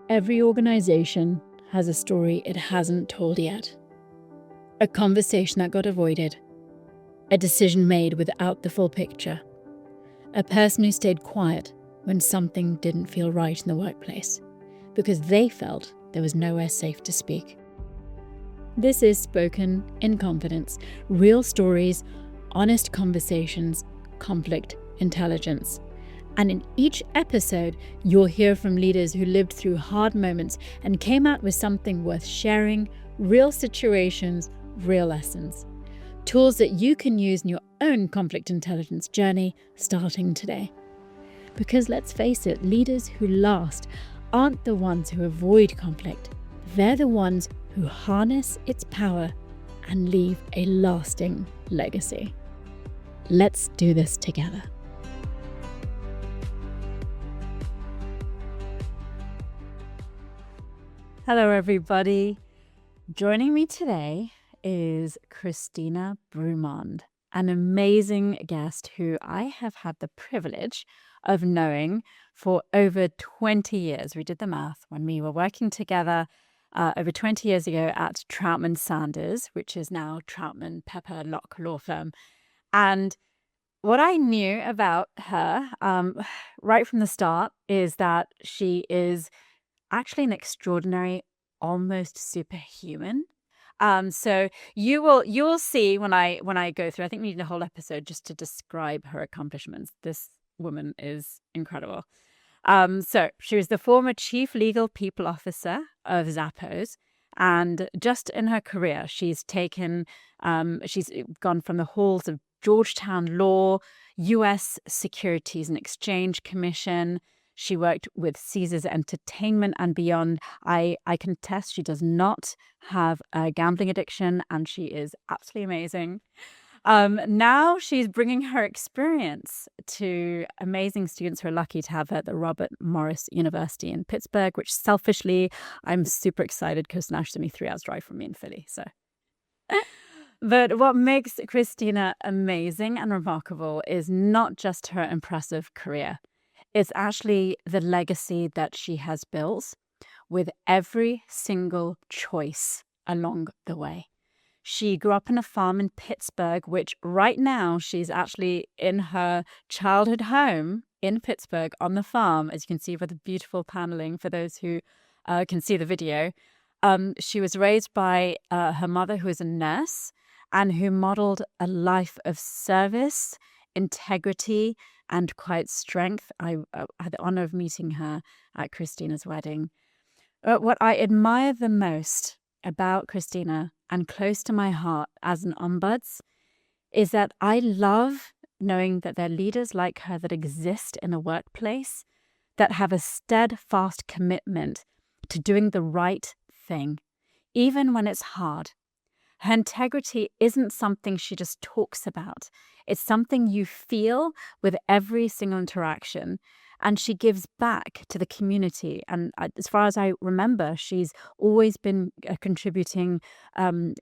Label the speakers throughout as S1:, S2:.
S1: Every organization has a story it hasn't told yet. A conversation that got avoided. A decision made without the full picture. A person who stayed quiet when something didn't feel right in the workplace because they felt there was nowhere safe to speak. This is Spoken in Confidence. Real stories, honest conversations, conflict intelligence. And in each episode, you'll hear from leaders who lived through hard moments and came out with something worth sharing, real situations, real lessons. Tools that you can use in your own conflict intelligence journey starting today. Because let's face it, leaders who last aren't the ones who avoid conflict. They're the ones who harness its power and leave a lasting legacy. Let's do this together. Hello, everybody. Joining me today is Kristina Broumand, an amazing guest who I have had the privilege of knowing for over 20 years. We did the math when we were working together over 20 years ago at Troutman Sanders, which is now Troutman Pepper Locke law firm. And what I knew about her right from the start is that she is actually an extraordinary, almost superhuman. So you'll see when I go through. I think we need a whole episode just to describe her accomplishments. This woman is incredible. So she was the former chief legal people officer of Zappos, and just in her career, she's gone from the halls of Georgetown Law, U.S. Securities and Exchange Commission. She worked with Caesars Entertainment and beyond. I can attest she does not have a gambling addiction, and she is absolutely amazing. Now she's bringing her experience to amazing students who are lucky to have her at the Robert Morris University in Pittsburgh, which selfishly, I'm super excited because now she's only 3 hours drive from me in Philly. So, but what makes Kristina amazing and remarkable is not just her impressive career. It's actually the legacy that she has built with every single choice along the way. She grew up in a farm in Pittsburgh, which right now she's actually in her childhood home in Pittsburgh on the farm, as you can see by the beautiful paneling for those who can see the video. She was raised by her mother, who is a nurse and who modeled a life of service, integrity, and quiet strength. I had the honor of meeting her at Kristina's wedding. What I admire the most about Kristina and close to my heart as an ombuds is that I love knowing that there are leaders like her that exist in a workplace that have a steadfast commitment to doing the right thing, even when it's hard. Her integrity isn't something she just talks about. It's something you feel with every single interaction. And she gives back to the community. And as far as I remember, she's always been a contributor to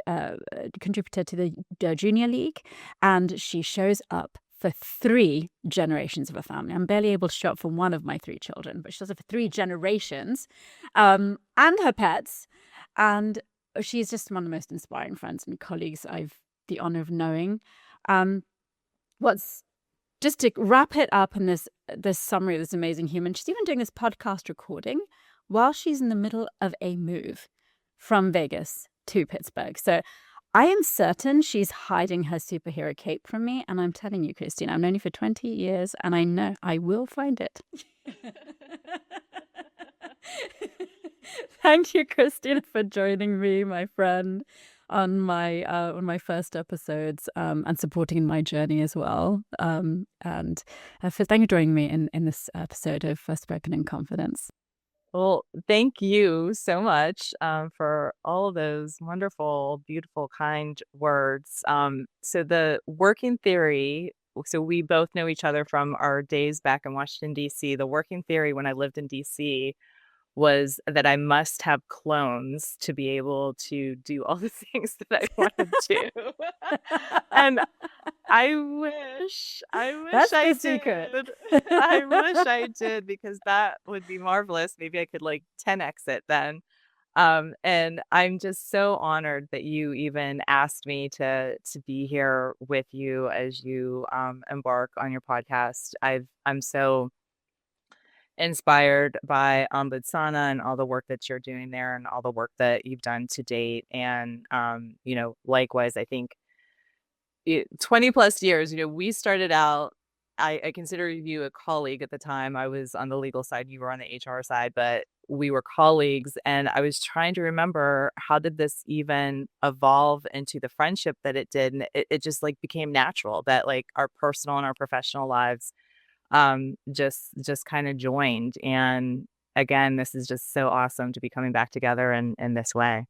S1: the Junior League. And she shows up for 3 generations of a family. I'm barely able to show up for one of my 3 children, but she does it for 3 generations and her pets. And she's just one of the most inspiring friends and colleagues I've the honor of knowing. Just to wrap it up in this summary of this amazing human, she's even doing this podcast recording while she's in the middle of a move from Vegas to Pittsburgh. So I am certain she's hiding her superhero cape from me. And I'm telling you, Kristina, I've known you for 20 years and I know I will find it. Thank you, Kristina, for joining me, my friend, on my first episodes and supporting my journey as well. And thank you for joining me in this episode of Spoken in Confidence.
S2: Well, thank you so much for all of those wonderful, beautiful, kind words. So the working theory, so we both know each other from our days back in Washington, D.C. The working theory when I lived in D.C. was that I must have clones to be able to do all the things that I want to do. And I wish
S1: That's
S2: I
S1: the secret.
S2: did. I wish I did because that would be marvelous. Maybe I could like 10x it then. And I'm just so honored that you even asked me to be here with you as you embark on your podcast. I'm so inspired by Ombudsana and all the work that you're doing there and all the work that you've done to date. And likewise, I think 20 plus years, we started out, I consider you a colleague at the time. I was on the legal side, you were on the HR side, but we were colleagues. And I was trying to remember, how did this even evolve into the friendship that it did? And it just like became natural that like our personal and our professional lives just kind of joined. And again, this is just so awesome to be coming back together in this way.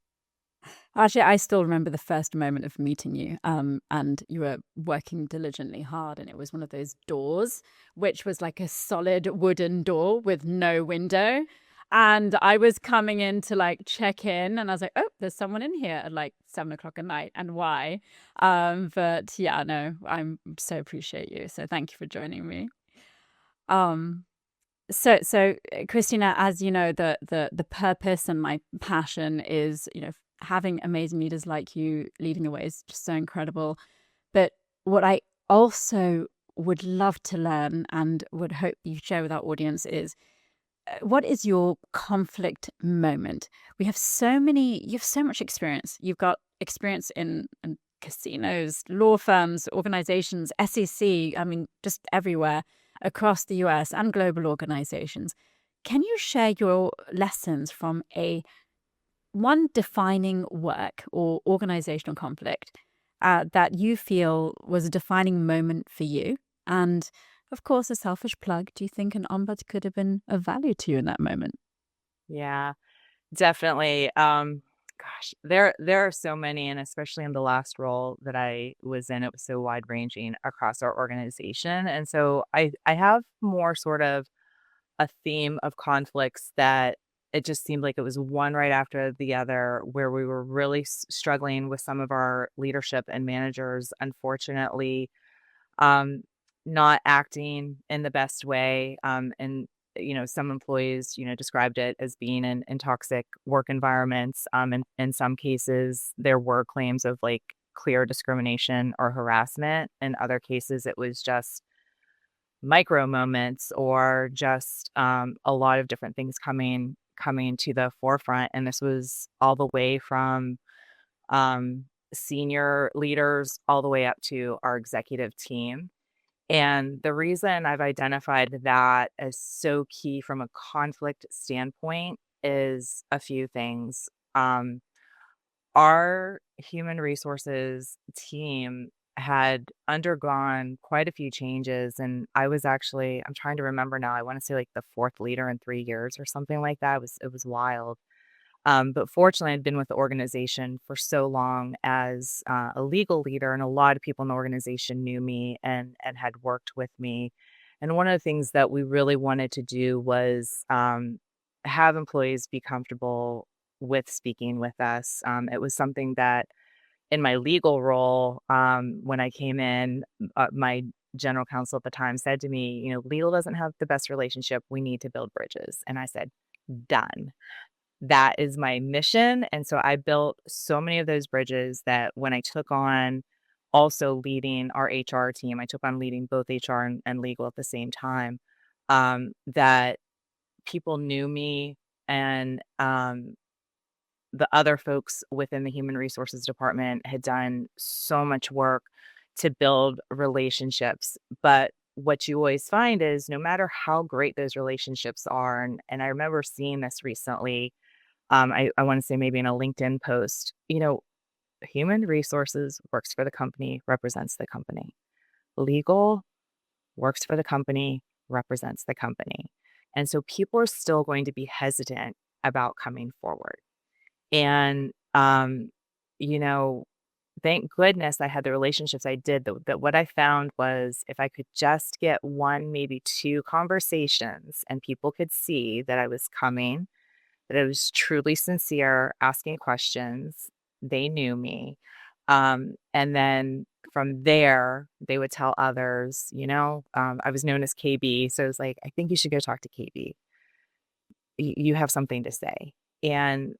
S1: Actually, I still remember the first moment of meeting you, and you were working diligently hard, and it was one of those doors, which was like a solid wooden door with no window. And I was coming in to like check in, and I was like, "Oh, there's someone in here at like 7 o'clock at night, and why?" But yeah, no, I'm so appreciate you. So thank you for joining me. Um, so, Christina, as you know, the purpose and my passion is, having amazing leaders like you leading the way is just so incredible. But what I also would love to learn and would hope you share with our audience is, what is your conflict moment? We have so many, you have so much experience. You've got experience in casinos, law firms, organizations, SEC, I mean, just everywhere across the US and global organizations. Can you share your lessons from one defining work or organizational conflict that you feel was a defining moment for you? And of course, a selfish plug, do you think an ombud could have been of value to you in that moment?
S2: Yeah, definitely. Gosh, there are so many, and especially in the last role that I was in, it was so wide ranging across our organization. And so I have more sort of a theme of conflicts that it just seemed like it was one right after the other, where we were really struggling with some of our leadership and managers, unfortunately, um, not acting in the best way. And some employees, described it as being in toxic work environments. And in some cases, there were claims of like clear discrimination or harassment. In other cases, it was just micro moments or just a lot of different things coming to the forefront. And this was all the way from um, senior leaders all the way up to our executive team. And the reason I've identified that as so key from a conflict standpoint is a few things. Our human resources team had undergone quite a few changes, and I'm trying to remember now, I want to say like the fourth leader in 3 years or something like that. It was wild. But fortunately, I'd been with the organization for so long as a legal leader, and a lot of people in the organization knew me and had worked with me. And one of the things that we really wanted to do was have employees be comfortable with speaking with us. It was something that in my legal role, when I came in, my general counsel at the time said to me, legal doesn't have the best relationship. We need to build bridges. And I said, done. That is my mission. And so I built so many of those bridges that when I took on also leading our HR team, I took on leading both HR and legal at the same time, that people knew me and the other folks within the human resources department had done so much work to build relationships. But what you always find is no matter how great those relationships are, and I remember seeing this recently, I want to say maybe in a LinkedIn post, human resources works for the company, represents the company. Legal works for the company, represents the company. And so people are still going to be hesitant about coming forward. And, you know, thank goodness I had the relationships I did. That what I found was if I could just get one, maybe two conversations and people could see that I was coming that I was truly sincere, asking questions. They knew me. And then from there, they would tell others, I was known as KB. So it was like, I think you should go talk to KB. You have something to say. And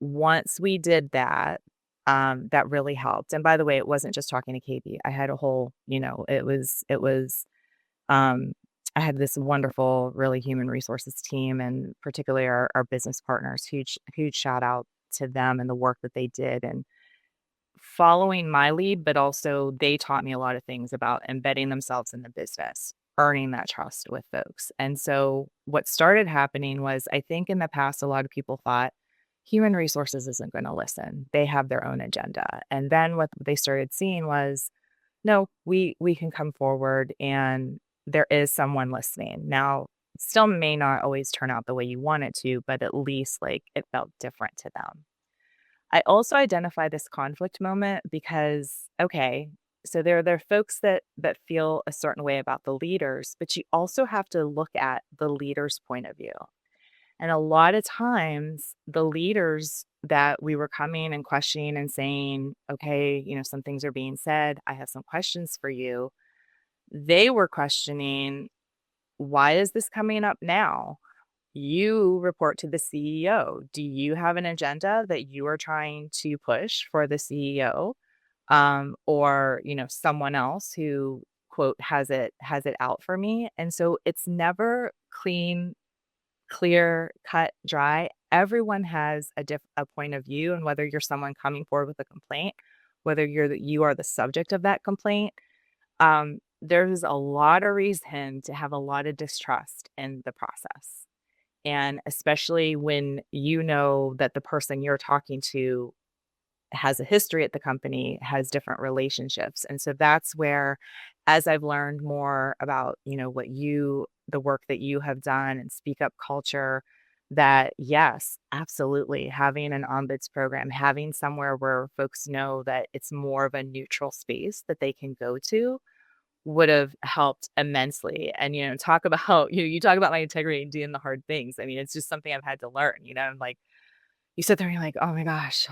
S2: once we did that, that really helped. And by the way, it wasn't just talking to KB. I had a whole, um, I had this wonderful, really human resources team, and particularly our business partners. Huge shout out to them and the work that they did, and following my lead, but also they taught me a lot of things about embedding themselves in the business, earning that trust with folks. And so what started happening was, I think in the past, a lot of people thought human resources isn't going to listen. They have their own agenda. And then what they started seeing was, no, we can come forward and there is someone listening. Now, it still may not always turn out the way you want it to, but at least like it felt different to them. I also identify this conflict moment because, okay, so there are folks that feel a certain way about the leaders, but you also have to look at the leader's point of view. And a lot of times, the leaders that we were coming and questioning and saying, okay, some things are being said, I have some questions for you. They were questioning, why is this coming up now? You report to the CEO. Do you have an agenda that you are trying to push for the CEO? Or, someone else who, quote, has it out for me. And so it's never clear, cut, dry. Everyone has a point of view, and whether you're someone coming forward with a complaint, whether you are the subject of that complaint, there's a lot of reason to have a lot of distrust in the process. And especially when you know that the person you're talking to has a history at the company, has different relationships. And so that's where, as I've learned more about, the work that you have done and speak up culture, that yes, absolutely, having an ombuds program, having somewhere where folks know that it's more of a neutral space that they can go to would have helped immensely. And, talk about, you talk about my integrity and doing the hard things. I mean, it's just something I've had to learn, like you sit there and you're like, oh my gosh,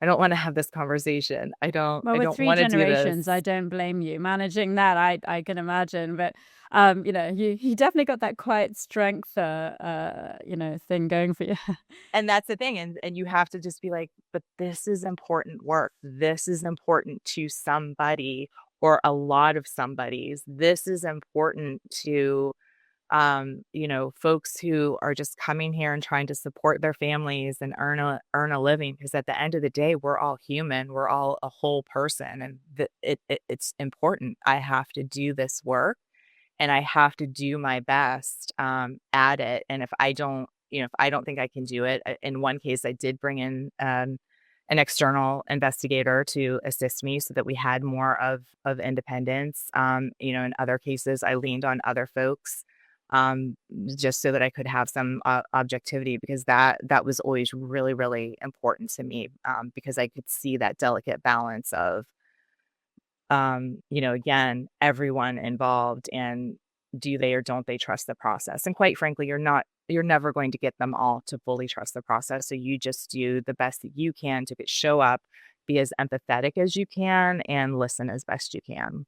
S2: I don't want to have this conversation.
S1: Well,
S2: I
S1: with
S2: don't
S1: 3
S2: want to do this.
S1: generations, I don't blame you. Managing that, I can imagine. But, you definitely got that quiet strength, thing going for you.
S2: And that's the thing. And you have to just be like, but this is important work. This is important to somebody or a lot of somebody's. This is important to folks who are just coming here and trying to support their families and earn a living. Because at the end of the day, we're all human. We're all a whole person, and it's important. I have to do this work, and I have to do my best at it. And if I don't think I can do it, in one case, I did bring in an external investigator to assist me so that we had more of independence. In other cases, I leaned on other folks um, just so that I could have some objectivity, because that was always really, really important to me, because I could see that delicate balance of, again, everyone involved, and do they or don't they trust the process? And quite frankly, you're never going to get them all to fully trust the process. So you just do the best that you can to show up, be as empathetic as you can, and listen as best you can.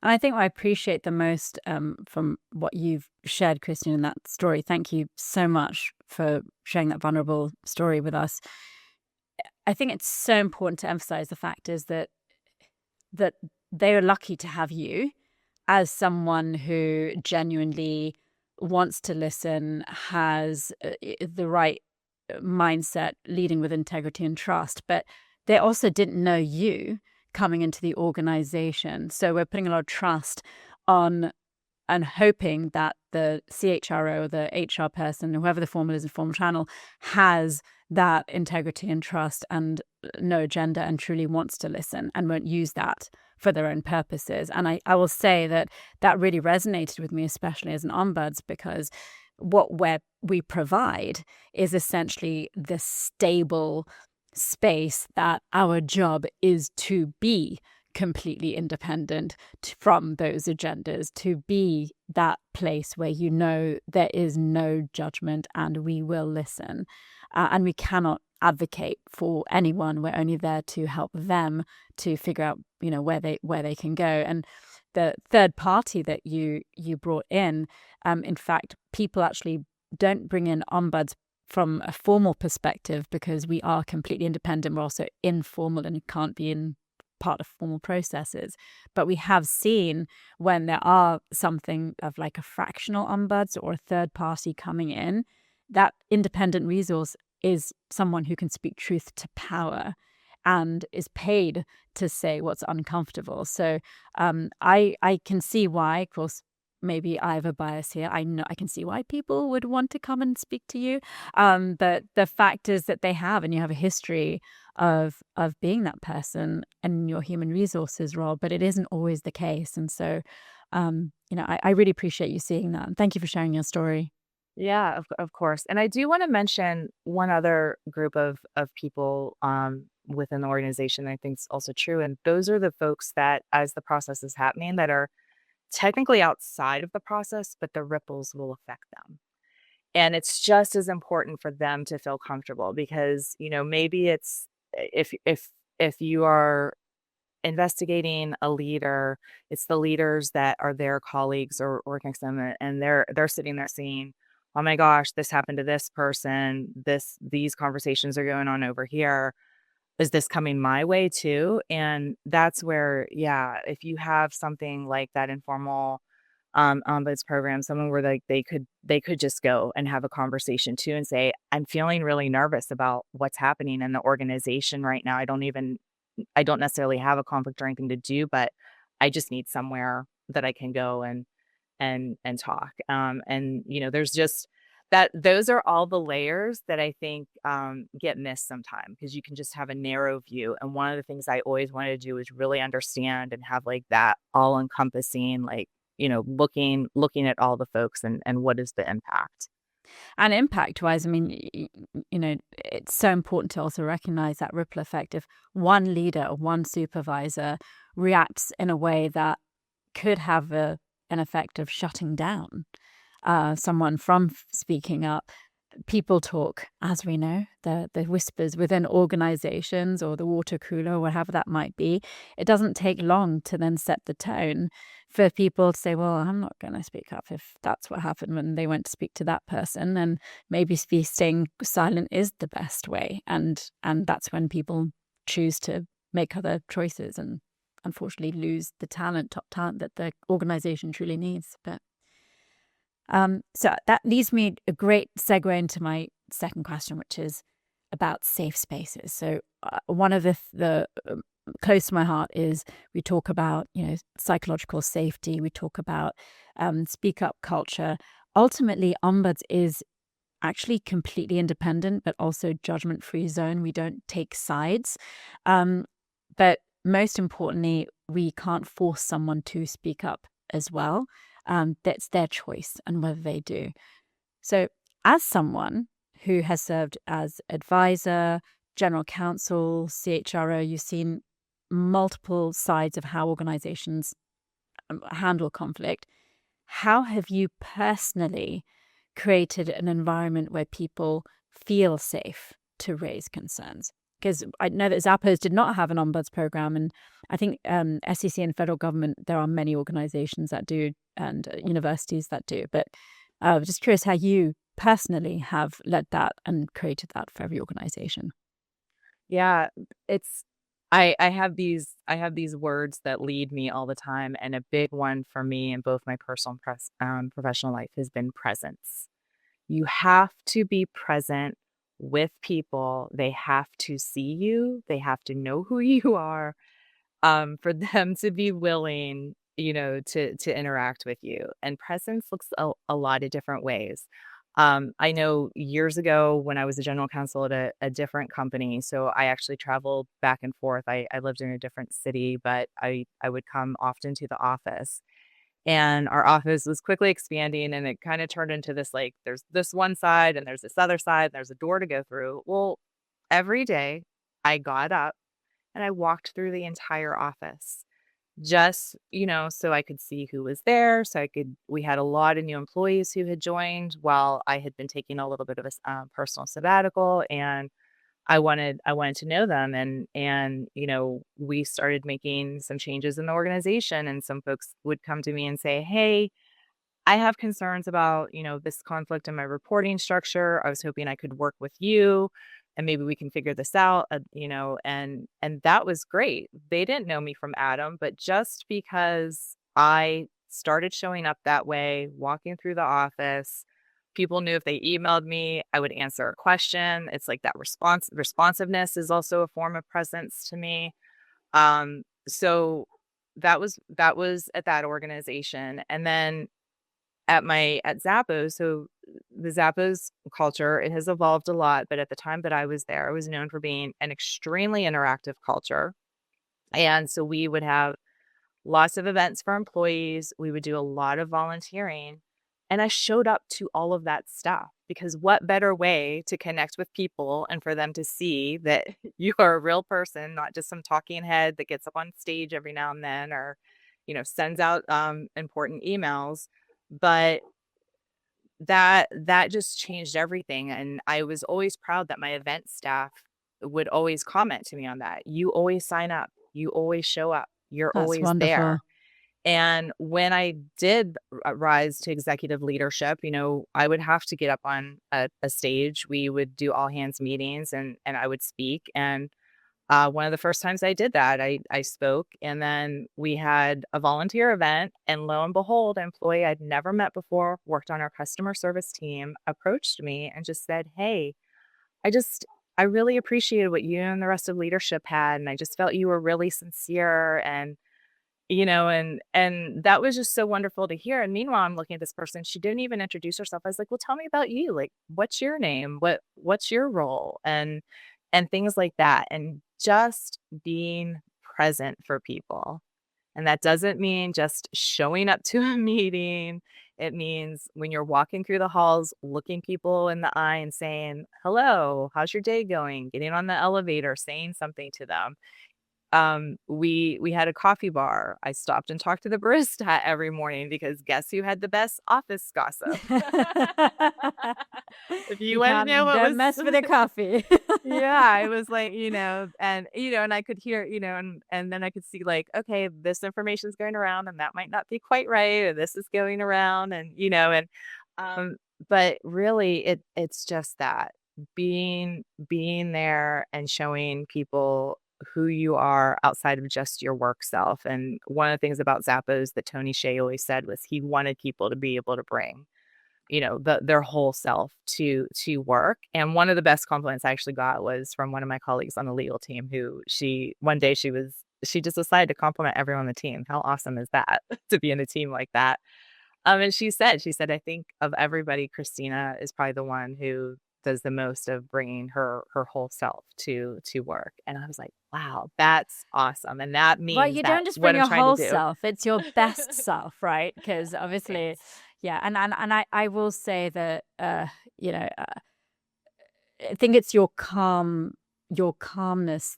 S1: And I think what I appreciate the most, from what you've shared, Christian, in that story, thank you so much for sharing that vulnerable story with us. I think it's so important to emphasize the fact is that they are lucky to have you as someone who genuinely wants to listen, has the right mindset, leading with integrity and trust, but they also didn't know you coming into the organization. So we're putting a lot of trust on and hoping that the CHRO, the HR person, whoever the formal is, informal channel, has that integrity and trust and no agenda and truly wants to listen and won't use that for their own purposes. And I will say that really resonated with me, especially as an ombuds, because what we provide is essentially the stable space that our job is to be completely independent from those agendas, to be that place where there is no judgment and we will listen. And we cannot advocate for anyone. We're only there to help them to figure out, where they can go. And the third party that you brought in fact, people actually don't bring in ombuds from a formal perspective because we are completely independent. We're also informal and can't be in part of formal processes. But we have seen when there are something of like a fractional ombuds or a third party coming in, that independent resource is someone who can speak truth to power and is paid to say what's uncomfortable. So I can see why, of course, maybe I have a bias here. I can see why people would want to come and speak to you. But the fact is that they have, and you have a history of being that person in your human resources role, but it isn't always the case. And so, I really appreciate you seeing that. And thank you for sharing your story.
S2: Yeah, of course. And I do want to mention one other group of people within the organization that I think is also true. And those are the folks that, as the process is happening, that are technically outside of the process, but the ripples will affect them. And it's just as important for them to feel comfortable because, maybe it's if you are investigating a leader, it's the leaders that are their colleagues or work next to them, and they're sitting there saying, "Oh my gosh, this happened to this person. These conversations are going on over here. Is this coming my way too?" And that's where, yeah, if you have something like that informal ombuds program, someone where they could just go and have a conversation too and say, "I'm feeling really nervous about what's happening in the organization right now. I don't necessarily have a conflict or anything to do, but I just need somewhere that I can go and talk." And there's just that those are all the layers that I think get missed sometimes because you can just have a narrow view. And one of the things I always wanted to do is really understand and have like that all encompassing, like, looking at all the folks and what is the impact.
S1: And impact wise, I mean, it's so important to also recognize that ripple effect. If one leader or one supervisor reacts in a way that could have an effect of shutting down someone from speaking up. People talk, as we know, the whispers within organizations or the water cooler or whatever that might be. It doesn't take long to then set the tone for people to say, well, I'm not going to speak up if that's what happened when they went to speak to that person. And maybe staying silent is the best way. And that's when people choose to make other choices and unfortunately lose the top talent that the organization truly needs. But so that leads me a great segue into my second question, which is about safe spaces. So one of the close to my heart is we talk about, psychological safety. We talk about speak up culture. Ultimately, Ombuds is actually completely independent, but also judgment-free zone. We don't take sides. But most importantly, we can't force someone to speak up as well. That's their choice and whether they do. So as someone who has served as advisor, general counsel, CHRO, you've seen multiple sides of how organizations handle conflict. How have you personally created an environment where people feel safe to raise concerns? Because I know that Zappos did not have an ombuds program, and I think SEC and federal government, there are many organizations that do, and universities that do. But just curious how you personally have led that and created that for every organization.
S2: Yeah, it's I have these words that lead me all the time, and a big one for me in both my personal and professional life has been presence. You have to be present with people. They have to see you. They have to know who you are, for them to be willing, to interact with you. And presence looks a lot of different ways. I know years ago when I was a general counsel at a different company, so I actually traveled back and forth. I lived in a different city, but I would come often to the office. And our office was quickly expanding, and it kind of turned into this, like, there's this one side and there's this other side, and there's a door to go through. Well, every day I got up and I walked through the entire office just, so I could see who was there. We had a lot of new employees who had joined while I had been taking a little bit of a personal sabbatical, and I wanted to know them, and we started making some changes in the organization, and some folks would come to me and say, "Hey, I have concerns about, this conflict in my reporting structure. I was hoping I could work with you and maybe we can figure this out." And that was great. They didn't know me from Adam, but just because I started showing up that way, walking through the office, people knew if they emailed me, I would answer a question. It's like that responsiveness is also a form of presence to me. So that was at that organization. And then at Zappos, so the Zappos culture, it has evolved a lot, but at the time that I was there, I was known for being an extremely interactive culture. And so we would have lots of events for employees. We would do a lot of volunteering. And I showed up to all of that stuff because what better way to connect with people and for them to see that you are a real person, not just some talking head that gets up on stage every now and then or, sends out important emails. But that just changed everything, and I was always proud that my event staff would always comment to me on that. "You always sign up. You always show up. You're
S1: That's
S2: always
S1: wonderful.
S2: there." And when I did rise to executive leadership, I would have to get up on a stage. We would do all hands meetings and I would speak. And one of the first times I did that, I spoke, and then we had a volunteer event, and lo and behold, an employee I'd never met before, worked on our customer service team, approached me and just said, "Hey, I just I really appreciated what you and the rest of leadership had, and I just felt you were really sincere." And that was just so wonderful to hear. And meanwhile, I'm looking at this person, she didn't even introduce herself. I was like, "Well, tell me about you. Like, what's your name? What's your role?" And things like that. And just being present for people. And that doesn't mean just showing up to a meeting. It means when you're walking through the halls, looking people in the eye and saying, "Hello, how's your day going?" Getting on the elevator, saying something to them. We had a coffee bar. I stopped and talked to the barista every morning because guess who had the best office gossip? If you
S1: You
S2: want to know
S1: can't
S2: what
S1: don't
S2: was
S1: mess with a coffee.
S2: yeah, I was like, and I could hear, and then I could see like, okay, this information's going around and that might not be quite right, or this is going around um, but really it's just that being there and showing people who you are outside of just your work self. And one of the things about Zappos that Tony Hsieh always said was he wanted people to be able to bring their whole self to work. And one of the best compliments I actually got was from one of my colleagues on the legal team who one day she just decided to compliment everyone on the team. How awesome is that to be in a team like that? And she said, "I think of everybody, Kristina is probably the one who does the most of bringing her whole self to work." And I was like, "Wow, that's awesome." And that
S1: But
S2: means
S1: you
S2: that
S1: don't just
S2: what
S1: bring
S2: I'm
S1: your
S2: trying to
S1: whole
S2: do.
S1: self, it's your best self, right? Because obviously,
S2: Thanks.
S1: yeah, and I will say that, you know, I think it's your calmness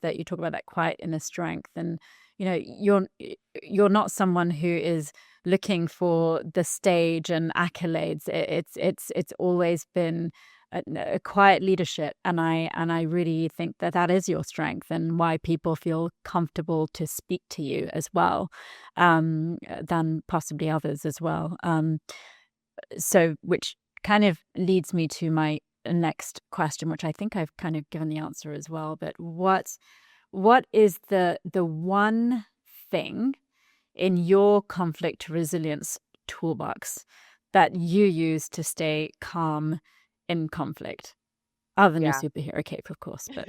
S1: that you talk about, that quiet inner strength. And you're not someone who is looking for the stage and accolades. It's always been a quiet leadership, and I really think that that is your strength and why people feel comfortable to speak to you as well, than possibly others as well. So which kind of leads me to my next question, which I think I've kind of given the answer as well. But what is the one thing in your conflict resilience toolbox that you use to stay calm in conflict? Other than your
S2: Yeah.
S1: superhero cape, of course, but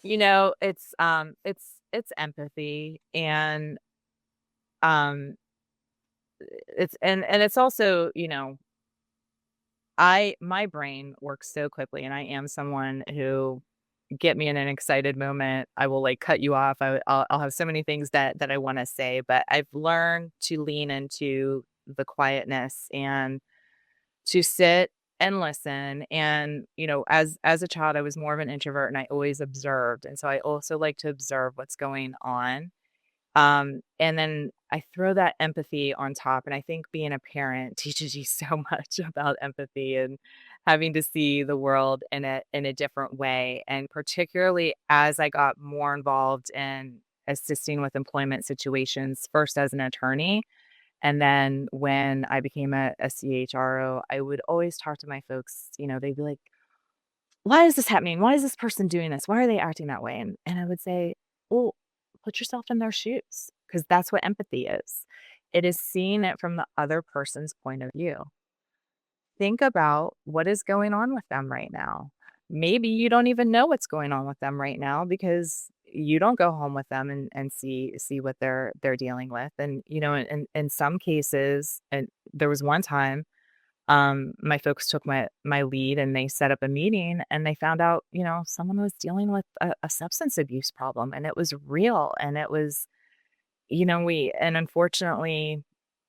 S1: you know.
S2: It's empathy, and um it's also, my brain works so quickly, and I am someone who get me in an excited moment, I will like cut you off. I'll have so many things that I want to say, but I've learned to lean into the quietness and to sit and listen. And, as a child, I was more of an introvert and I always observed. And so I also like to observe what's going on. And then I throw that empathy on top. And I think being a parent teaches you so much about empathy and having to see the world in a different way. And particularly as I got more involved in assisting with employment situations, first as an attorney, and then when I became a CHRO, I would always talk to my folks, they'd be like, why is this happening? Why is this person doing this? Why are they acting that way? And I would say, well, put yourself in their shoes, because that's what empathy is. It is seeing it from the other person's point of view. Think about what is going on with them right now. Maybe you don't even know what's going on with them right now because you don't go home with them and see what they're dealing with. And in some cases, and there was one time, my folks took my lead and they set up a meeting and they found out, someone was dealing with a substance abuse problem, and it was real. And it was, and unfortunately,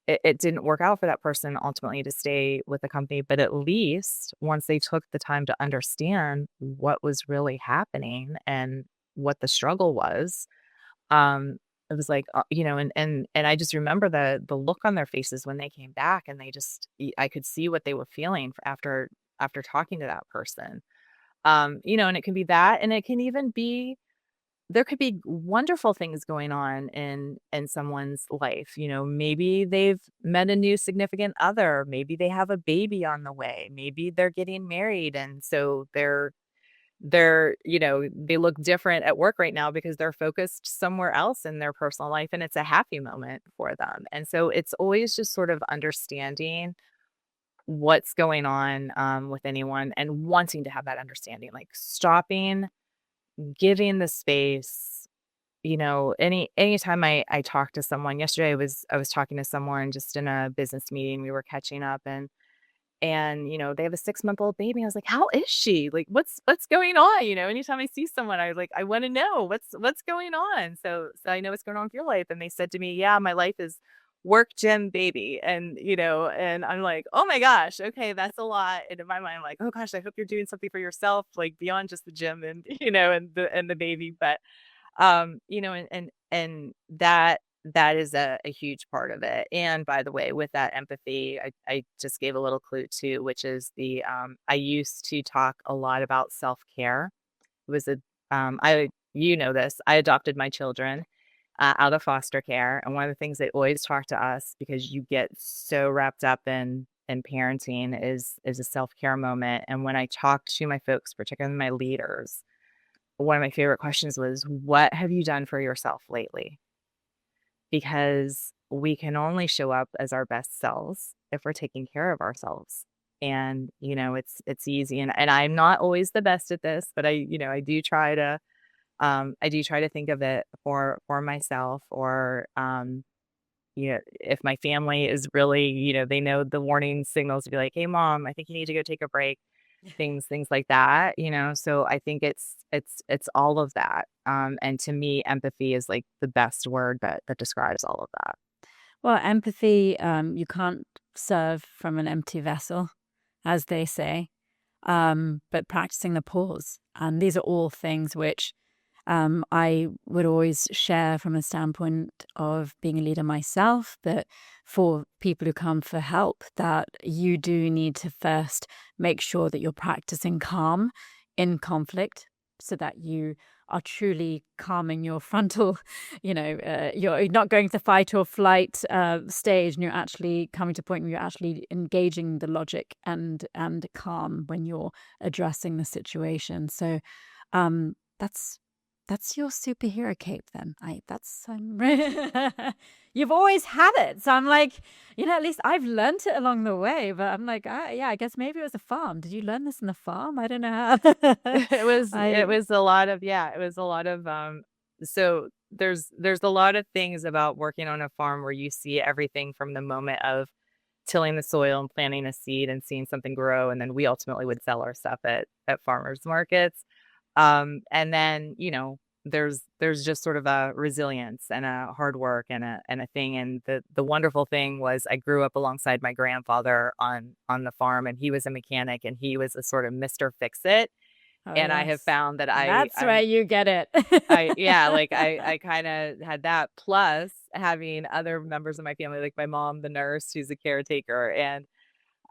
S2: it didn't work out for that person ultimately to stay with the company. But at least once they took the time to understand what was really happening and what the struggle was, it was like, and I just remember the look on their faces when they came back, and I could see what they were feeling after talking to that person. And it can be that, and it can even be, there could be wonderful things going on in someone's life. Maybe they've met a new significant other, maybe they have a baby on the way, maybe they're getting married, and so they look different at work right now because they're focused somewhere else in their personal life, and it's a happy moment for them. And so it's always just sort of understanding what's going on with anyone and wanting to have that understanding, like stopping, giving the space. Anytime I talk to someone. Yesterday I was talking to someone just in a business meeting. We were catching up, and they have a 6-month-old baby. I was like, "How is she? Like, what's going on?" Anytime I see someone, I wanna know what's going on. So I know what's going on with your life. And they said to me, "Yeah, my life is work, gym, baby." And I'm like, "Oh my gosh, okay, that's a lot." And in my mind, I'm like, "Oh gosh, I hope you're doing something for yourself, like, beyond just the gym and, and the baby." But and that is a huge part of it. And by the way, with that empathy, I just gave a little clue too, which is I used to talk a lot about self-care. It was I this, I adopted my children out of foster care. And one of the things they always talk to us, because you get so wrapped up in parenting, is a self-care moment. And when I talked to my folks, particularly my leaders, one of my favorite questions was, what have you done for yourself lately? Because we can only show up as our best selves if we're taking care of ourselves. And, it's easy. And I'm not always the best at this, but I do try to, think of it for myself. Or, if my family is really, they know the warning signals to be like, "Hey mom, I think you need to go take a break." Things like that. So I think it's all of that. And to me, empathy is like the best word that describes all of that.
S1: Well, empathy, you can't serve from an empty vessel, as they say, but practicing the pause. And these are all things which I would always share from a standpoint of being a leader myself, that for people who come for help, that you do need to first make sure that you're practicing calm in conflict, so that you are truly calming your frontal, you're not going to fight or flight stage, and you're actually coming to a point where you're actually engaging the logic and calm when you're addressing the situation. So that's your superhero cape then. You've always had it. So I'm like, at least I've learned it along the way. But I'm like, yeah, I guess maybe it was a farm. Did you learn this in the farm? I don't know how.
S2: It
S1: I
S2: was a lot of, yeah, it was a lot of, so there's a lot of things about working on a farm where you see everything from the moment of tilling the soil and planting a seed and seeing something grow. And then we ultimately would sell our stuff at farmers markets. And then, there's just sort of a resilience and a hard work and a thing. And the wonderful thing was I grew up alongside my grandfather on the farm, and he was a mechanic, and he was a sort of Mr. Fix-It.
S1: Oh,
S2: And I have
S1: yes.
S2: found that
S1: That's where
S2: I'm
S1: you get it.
S2: yeah, like I kind of had that, plus having other members of my family, like my mom, the nurse, who's a caretaker. And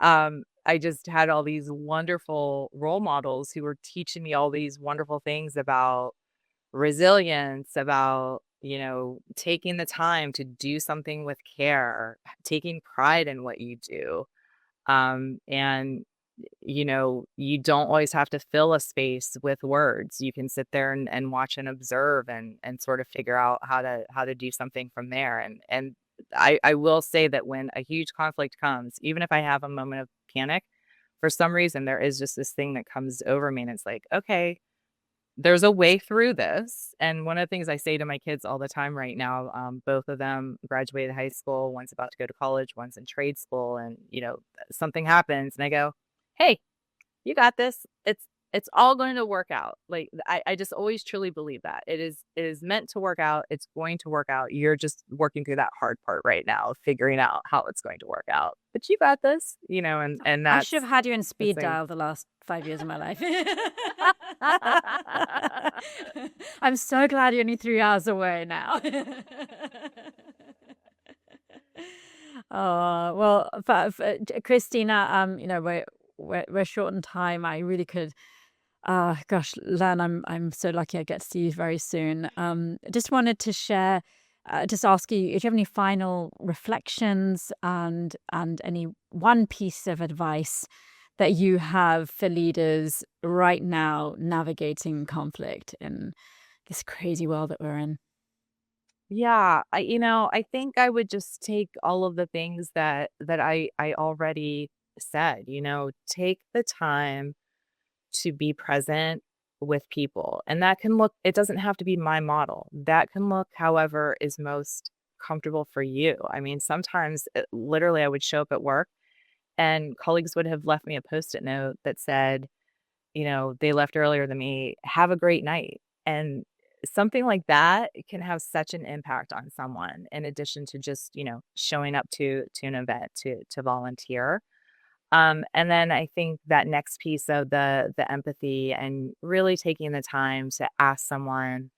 S2: I just had all these wonderful role models who were teaching me all these wonderful things about resilience, about, taking the time to do something with care, taking pride in what you do. And you don't always have to fill a space with words. You can sit there and watch and observe and sort of figure out how to do something from there. And I will say that when a huge conflict comes, even if I have a moment of panic, for some reason there is just this thing that comes over me, and it's like, okay, there's a way through this. And one of the things I say to my kids all the time right now, both of them graduated high school, one's about to go to college, one's in trade school, and something happens, and I go, "Hey, you got this. It's all going to work out." Like I just always truly believe that it is meant to work out. It's going to work out. You're just working through that hard part right now, figuring out how it's going to work out. But you got this, and
S1: I should have had you in
S2: the
S1: speed
S2: thing.
S1: dial the last 5 years of my life. I'm so glad you're only 3 hours away now. Oh, well, Christina, we're short on time. I really could, gosh, Len, I'm so lucky I get to see you very soon. Just wanted to share, just ask you if you have any final reflections and any one piece of advice that you have for leaders right now navigating conflict in this crazy world that we're in.
S2: Yeah, I think I would just take all of the things that I already said. Take the time to be present with people. And that can look, it doesn't have to be my model. That can look however is most comfortable for you. I mean, sometimes literally I would show up at work and colleagues would have left me a post-it note that said, they left earlier than me, have a great night. And something like that can have such an impact on someone, in addition to just, showing up to an event to volunteer. And then I think that next piece of the empathy and really taking the time to ask someone,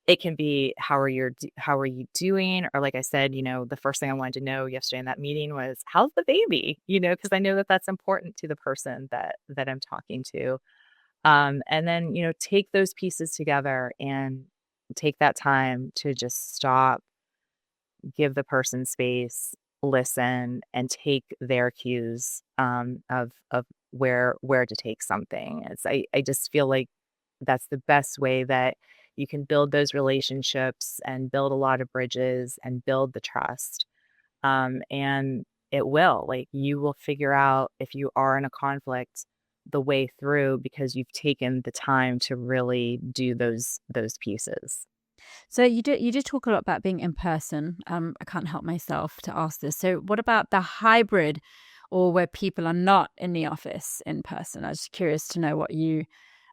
S2: it can be, how are you doing? Or like I said, the first thing I wanted to know yesterday in that meeting was, how's the baby? Because I know that that's important to the person that I'm talking to. And then, take those pieces together and take that time to just stop, give the person space, listen, and take their cues, of where to take something. I just feel like that's the best way that you can build those relationships and build a lot of bridges and build the trust. And it will, like, you will figure out, if you are in a conflict, the way through, because you've taken the time to really do those pieces.
S1: So you did talk a lot about being in person. I can't help myself to ask this. So what about the hybrid, or where people are not in the office in person? I was curious to know what you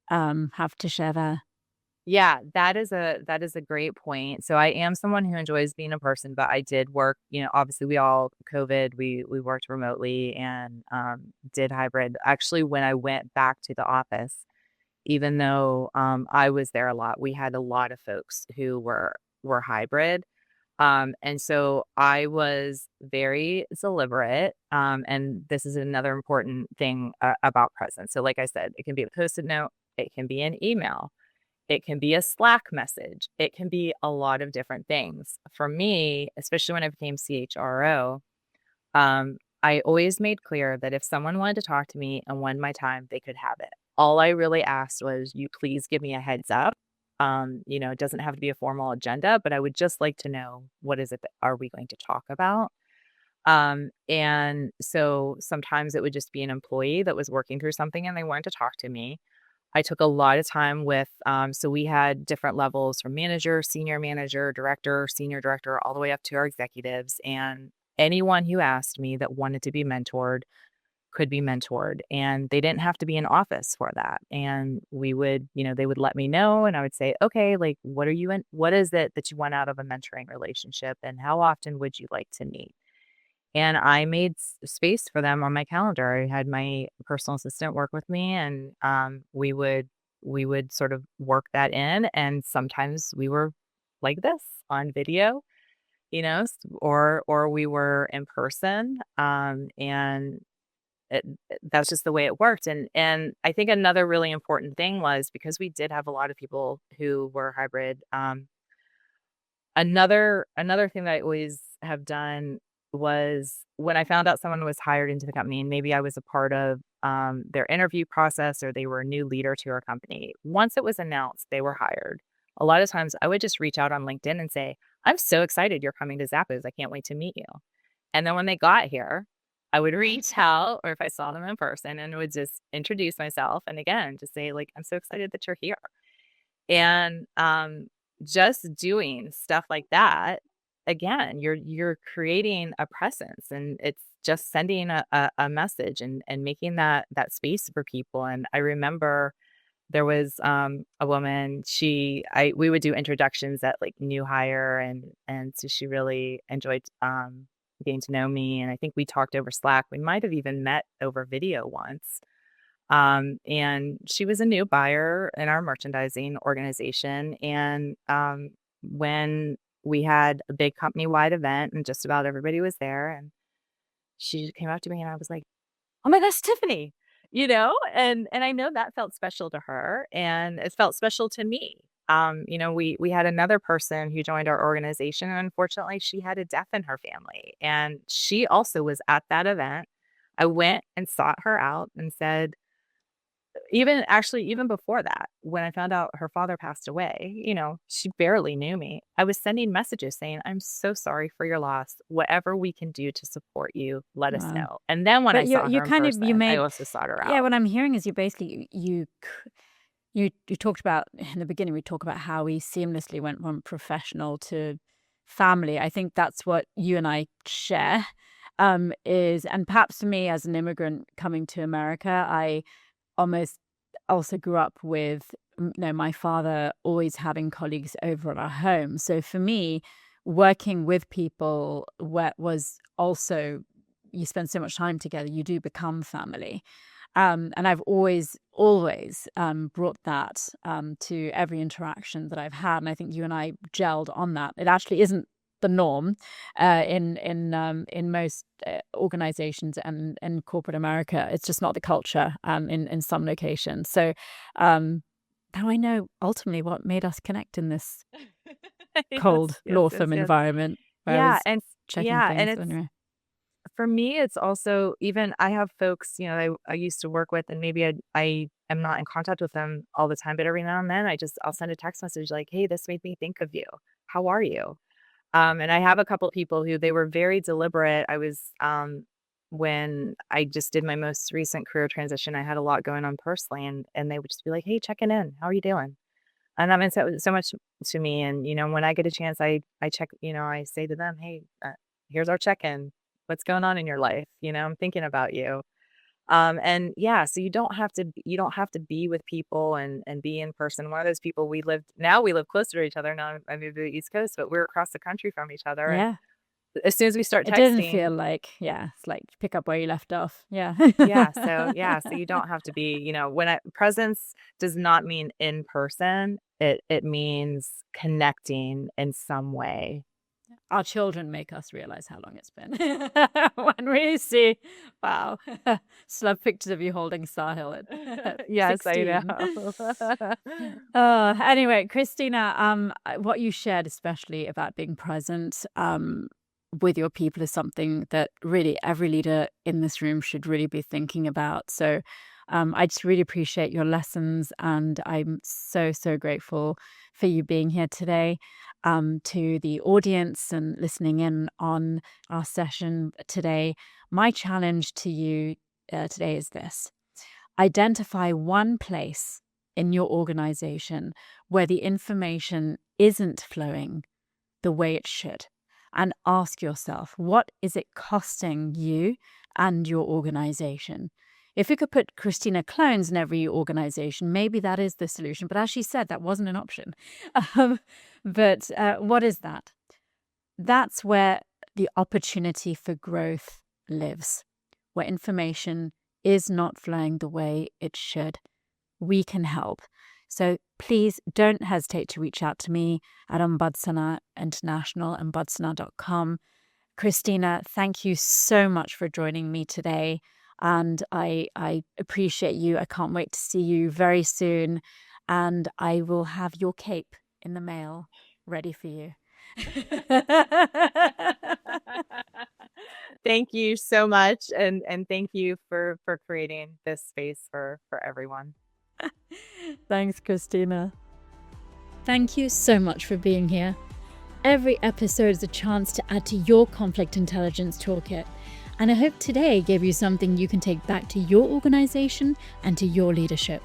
S1: have to share there.
S2: Yeah, that is a great point. So I am someone who enjoys being in person, but I did work, obviously we all COVID, we worked remotely and did hybrid. Actually, when I went back to the office, even though I was there a lot, we had a lot of folks who were hybrid. And so I was very deliberate. And this is another important thing about presence. So like I said, it can be a post-it note, it can be an email, it can be a Slack message. It can be a lot of different things. For me, especially when I became CHRO, I always made clear that if someone wanted to talk to me and wanted my time, they could have it. All I really asked was, you please give me a heads up. It doesn't have to be a formal agenda, but I would just like to know, what is it that are we going to talk about? And so sometimes it would just be an employee that was working through something and they wanted to talk to me. I took a lot of time with, so we had different levels from manager, senior manager, director, senior director, all the way up to our executives. And anyone who asked me that wanted to be mentored, could be mentored, and they didn't have to be in office for that. And we would, they would let me know, and I would say, okay, like, what is it that you want out of a mentoring relationship, and how often would you like to meet? And I made space for them on my calendar. I had my personal assistant work with me, and we would sort of work that in. And sometimes we were like this on video, or we were in person, and that's just the way it worked. And I think another really important thing was, because we did have a lot of people who were hybrid. Another thing that I always have done was, when I found out someone was hired into the company, and maybe I was a part of their interview process, or they were a new leader to our company. Once it was announced they were hired, a lot of times I would just reach out on LinkedIn and say, "I'm so excited you're coming to Zappos. I can't wait to meet you." And then when they got here, I would reach out, or if I saw them in person, and would just introduce myself, and again, just say, like, "I'm so excited that you're here." And just doing stuff like that, again, you're creating a presence, and it's just sending a message, and making that space for people. And I remember there was a woman, we would do introductions at, like, new hire, and so she really enjoyed getting to know me, and I think we talked over Slack. We might have even met over video once. And she was a new buyer in our merchandising organization. And when we had a big company-wide event, and just about everybody was there, and she came up to me, and I was like, "Oh my gosh, Tiffany," and I know that felt special to her, and it felt special to me. We had another person who joined our organization, and unfortunately, she had a death in her family, and she also was at that event. I went and sought her out and said, even before that, when I found out her father passed away, she barely knew me. I was sending messages saying, "I'm so sorry for your loss. Whatever we can do to support you, let us
S1: Wow.
S2: know." And then when I
S1: But
S2: saw
S1: you
S2: her in
S1: kind of you
S2: person, I
S1: made
S2: also sought her
S1: yeah,
S2: out.
S1: what I'm hearing is you basically you talked about in the beginning, we talk about how we seamlessly went from professional to family. I think that's what you and I share, is and perhaps for me as an immigrant coming to America, I almost also grew up with, my father always having colleagues over at our home. So for me, working with people was also, you spend so much time together, you do become family. And I've always brought that to every interaction that I've had. And I think you and I gelled on that. It actually isn't the norm in most organizations and in corporate America. It's just not the culture in some locations. So now I know ultimately what made us connect in this
S2: Yes,
S1: cold
S2: yes,
S1: law
S2: yes,
S1: firm
S2: yes.
S1: environment where I
S2: Yeah,
S1: was
S2: and
S1: checking
S2: yeah, and
S1: things.
S2: it's
S1: Anyway,
S2: for me, it's also, even I have folks, I used to work with, and maybe I am not in contact with them all the time, but every now and then I'll send a text message like, "Hey, this made me think of you. How are you?" And I have a couple of people who, they were very deliberate. When I just did my most recent career transition, I had a lot going on personally, and they would just be like, "Hey, checking in. How are you doing?" And that meant so much to me. And when I get a chance, I check. I say to them, "Hey, here's our check in. What's going on in your life? I'm thinking about you." And yeah, so you don't have to be with people, and be in person. One of those people, we live closer to each other now. I moved to the East Coast, but we're across the country from each other. And
S1: yeah.
S2: as soon as we start
S1: It didn't feel
S2: texting,
S1: like, yeah, it's like pick up where you left off. Yeah.
S2: yeah, so you don't have to be, presence does not mean in person. It means connecting in some way.
S1: Our children make us realize how long it's been when we see, wow, still have pictures of you holding Sahil at
S2: Yes, I
S1: 16.
S2: know.
S1: Anyway, Christina, what you shared, especially about being present with your people, is something that really every leader in this room should really be thinking about. So I just really appreciate your lessons, and I'm so, so grateful for you being here today. To the audience and listening in on our session today, my challenge to you today is this: identify one place in your organization where the information isn't flowing the way it should, and ask yourself, what is it costing you and your organization. If we could put Kristina clones in every organization, maybe that is the solution. But as she said, that wasn't an option. But what is that? That's where the opportunity for growth lives, where information is not flowing the way it should. We can help. So please don't hesitate to reach out to me at Ombudsana International, ombudsana.com. Kristina, thank you so much for joining me today. And I appreciate you. I can't wait to see you very soon. And I will have your cape in the mail ready for you.
S2: Thank you so much. And thank you for creating this space for everyone.
S1: Thanks, Kristina. Thank you so much for being here. Every episode is a chance to add to your conflict intelligence toolkit. And I hope today gave you something you can take back to your organization and to your leadership.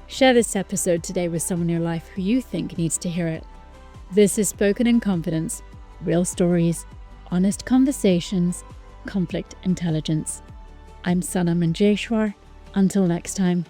S1: Share this episode today with someone in your life who you think needs to hear it. This is Spoken in Confidence, real stories, honest conversations, conflict intelligence. I'm Sana Manjeshwar. Until next time.